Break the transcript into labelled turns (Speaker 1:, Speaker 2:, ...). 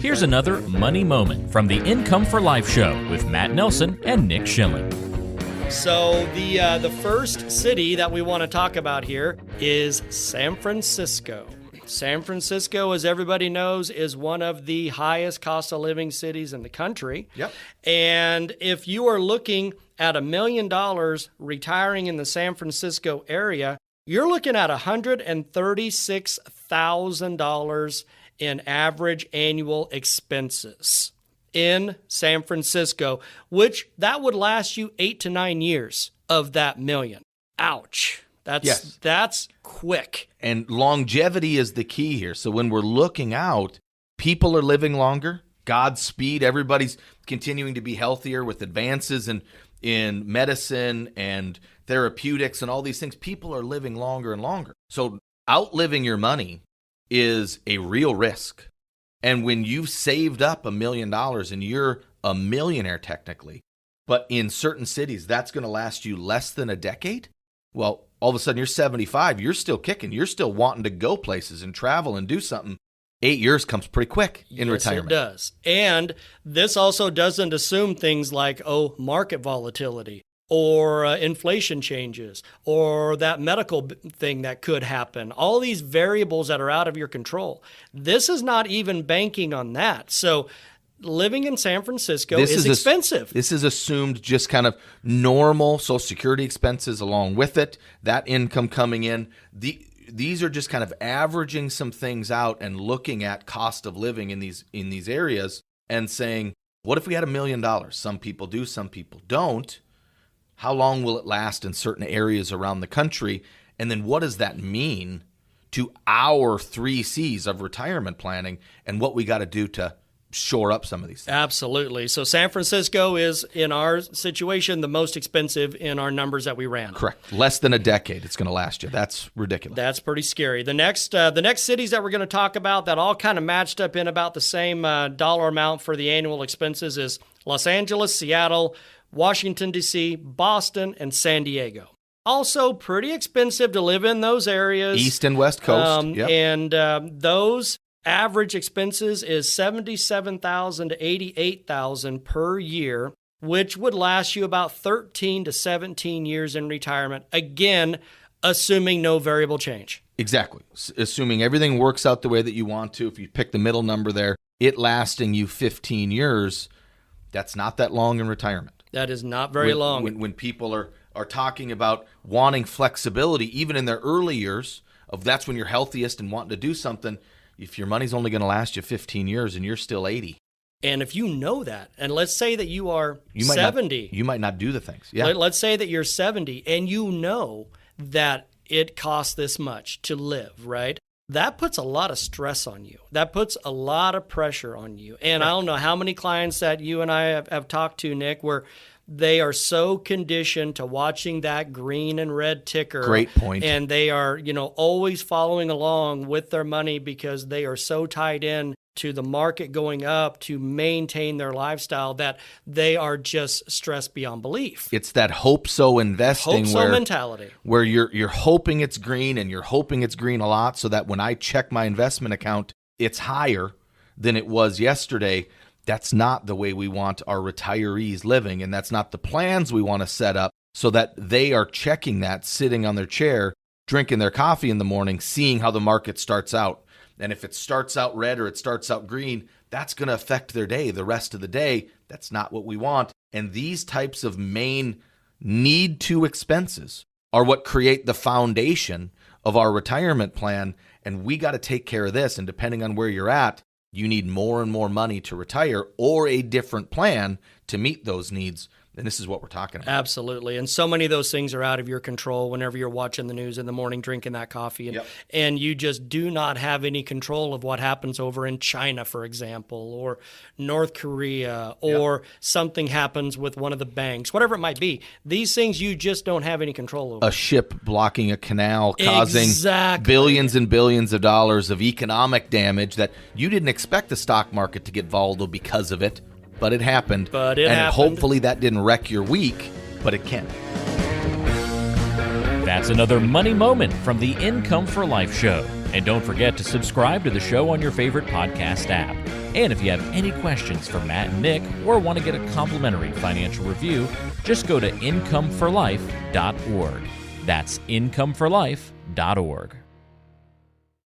Speaker 1: Here's another money moment from the Income for Life show with Matt Nelson and Nick Schilling.
Speaker 2: So the first city that we want to talk about here is San Francisco. San Francisco, as everybody knows, is one of the highest cost of living cities in the country.
Speaker 3: Yep.
Speaker 2: And if you are looking at $1 million retiring in the San Francisco area, you're looking at $136,000 in average annual expenses in San Francisco, which that would last you 8 to 9 years of that million. Ouch. That's quick.
Speaker 3: And longevity is the key here. So when we're looking out, people are living longer. Godspeed. Everybody's continuing to be healthier with advances in medicine and therapeutics and all these things. People are living longer and longer. So outliving your money is a real risk. And when you've saved up $1 million and you're a millionaire technically, but in certain cities, that's going to last you less than a decade. Well, all of a sudden you're 75, you're still kicking. You're still wanting to go places and travel and do something. 8 years comes pretty quick in retirement.
Speaker 2: Yes, it does. And this also doesn't assume things like, market volatility or inflation changes or that medical thing that could happen. All these variables that are out of your control. This is not even banking on that. So living in San Francisco is expensive.
Speaker 3: This is assumed just kind of normal Social Security expenses along with it, that income coming in. These are just kind of averaging some things out and looking at cost of living in these areas and saying, what if we had $1 million? Some people do, some people don't. How long will it last in certain areas around the country? And then what does that mean to our 3 C's of retirement planning and what we got to do to shore up some of these things?
Speaker 2: Absolutely. So San Francisco is, in our situation, the most expensive in our numbers that we ran.
Speaker 3: Correct. Less than a decade it's going to last you. That's ridiculous.
Speaker 2: That's pretty scary. The next cities that we're going to talk about that all kind of matched up in about the same dollar amount for the annual expenses is Los Angeles, Seattle, Washington, D.C., Boston, and San Diego. Also pretty expensive to live in those areas.
Speaker 3: East and West Coast. Yep.
Speaker 2: And those average expenses is $77,000 to $88,000 per year, which would last you about 13 to 17 years in retirement. Again, assuming no variable change.
Speaker 3: Exactly. Assuming everything works out the way that you want to. If you pick the middle number there, it lasting you 15 years, that's not that long in retirement.
Speaker 2: That is not very long.
Speaker 3: When people are talking about wanting flexibility, even in their early years, that's when you're healthiest and wanting to do something. If your money's only going to last you 15 years and you're still 80.
Speaker 2: And if you know that, and let's say that you are 70.
Speaker 3: You might not do the things. Yeah.
Speaker 2: Let's say that you're 70 and you know that it costs this much to live, right? That puts a lot of stress on you. That puts a lot of pressure on you. And I don't know how many clients that you and I have talked to, Nick, where they are so conditioned to watching that green and red ticker.
Speaker 3: Great point.
Speaker 2: And they are, always following along with their money because they are so tied in to the market going up to maintain their lifestyle that they are just stressed beyond belief.
Speaker 3: It's that hope-so investing
Speaker 2: mentality.
Speaker 3: Where you're hoping it's green and you're hoping it's green a lot so that when I check my investment account, it's higher than it was yesterday. That's not the way we want our retirees living, and that's not the plans we want to set up so that they are checking that sitting on their chair, drinking their coffee in the morning, seeing how the market starts out. And if it starts out red or it starts out green, that's going to affect their day, the rest of the day. That's not what we want. And these types of main need-to expenses are what create the foundation of our retirement plan. And we got to take care of this. And depending on where you're at, you need more and more money to retire or a different plan to meet those needs. And this is what we're talking about.
Speaker 2: Absolutely. And so many of those things are out of your control whenever you're watching the news in the morning, drinking that coffee. And you just do not have any control of what happens over in China, for example, or North Korea, or something happens with one of the banks, whatever it might be. These things you just don't have any control over.
Speaker 3: A ship blocking a canal causing billions and billions of dollars of economic damage that you didn't expect the stock market to get volatile because of it. But it happened.
Speaker 2: And
Speaker 3: hopefully that didn't wreck your week, but it can.
Speaker 1: That's another money moment from the Income for Life show. And don't forget to subscribe to the show on your favorite podcast app. And if you have any questions for Matt and Nick or want to get a complimentary financial review, just go to incomeforlife.org. That's incomeforlife.org.